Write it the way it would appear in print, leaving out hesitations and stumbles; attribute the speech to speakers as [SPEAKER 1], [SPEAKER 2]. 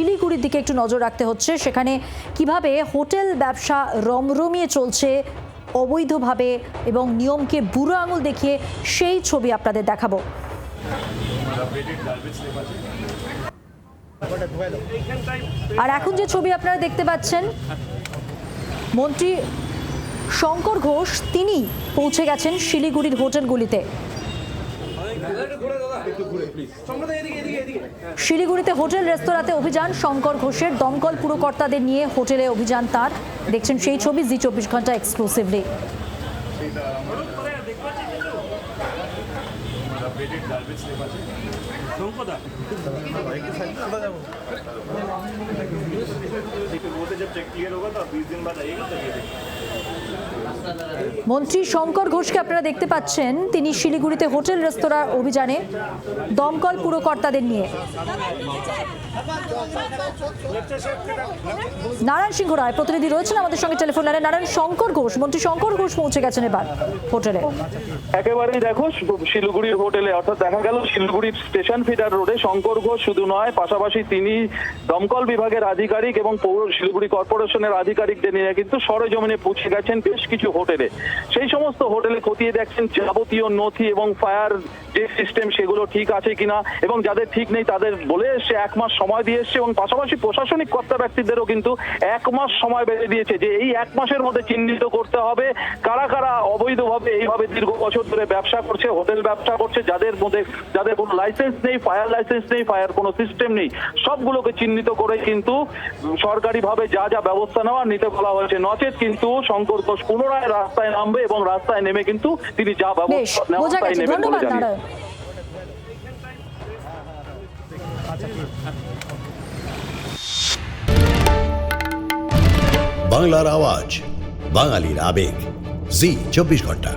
[SPEAKER 1] শিলিগুড়ির দিকে একটু নজর রাখতে হচ্ছে। সেখানে কিভাবে হোটেল ব্যবসা রমরমিয়ে চলছে অবৈধভাবে এবং নিয়মকে বুড়ো আঙুল দেখিয়ে, সেই ছবি আপনাদের দেখাবো। আর এখন যে ছবি আপনারা দেখতে পাচ্ছেন, মন্ত্রী শঙ্কর ঘোষ তিনি পৌঁছে গেছেন শিলিগুড়ির হোটেলগুলিতে। শিলিগুড়িতে হোটেল রেস্তোরাঁতে অভিযান শঙ্কর ঘোষের, দমকল পুরকর্তাদের নিয়ে হোটেলে অভিযান তার। দেখছেন সেই ছবি জি 24 ঘন্টা এক্সক্লুসিভলি। মন্ত্রী শঙ্কর ঘোষকে আপনারা দেখতে পাচ্ছেন, তিনি শিলিগুড়িতে হোটেল রেস্তোরাঁ অভিযানে দমকল পুরকর্তাদের নিয়ে। নারায়ণ সিংহ রায় প্রতিনিধি রয়েছেন আমাদের সঙ্গে টেলিফোন লাইনে। নারায়ণ, শঙ্কর ঘোষ, মন্ত্রী শঙ্কর ঘোষ পৌঁছে গেছেন এবার হোটেলে।
[SPEAKER 2] একেবারেই দেখো শিলিগুড়ির হোটেলে, অর্থাৎ দেখা গেল শিলিগুড়ির স্টেশন ফিডার রোডে শঙ্কর ঘোষ শুধু নয়, পাশাপাশি তিনি দমকল বিভাগের আধিকারিক এবং পৌর শিলিগুড়ি কর্পোরেশনের আধিকারিকদের নিয়ে কিন্তু সরেজমিনে পৌঁছে গেছেন বেশ কিছু হোটেলে। সেই সমস্ত হোটেলে খতিয়ে দেখছেন যাবতীয় নথি এবং ফায়ার যে সিস্টেম সেগুলো ঠিক আছে কিনা, এবং যাদের ঠিক নেই তাদের বলে এসছে 1 মাস সময় দিয়ে এসছে, এবং পাশাপাশি প্রশাসনিক কর্তা ব্যক্তিদেরও কিন্তু 1 মাস সময় বেঁধে দিয়েছে যে এই 1 মাসের মধ্যে চিহ্নিত করতে হবে কারা কারা অবৈধভাবে এইভাবে দীর্ঘ বছর ধরে ব্যবসা করছে, হোটেল ব্যবসা করছে, যাদের কোনো লাইসেন্স নেই, ফায়ার লাইসেন্স নেই, ফায়ার কোনো সিস্টেম নেই, সবগুলোকে চিহ্নিত করে কিন্তু সরকারিভাবে যা যা ব্যবস্থা নেওয়া নিতে বলা হয়েছে। নচেত কিন্তু শঙ্কর ঘোষ পুনরায় রাস্তায় নামবে এবং রাস্তায় নেমে কিন্তু তিনি যা ব্যবস্থা নেওয়া তাই নেবেন বলে জানিয়েছেন।
[SPEAKER 3] বাংলার আওয়াজ, বাঙালির আবেগ, জি 24 ঘন্টা।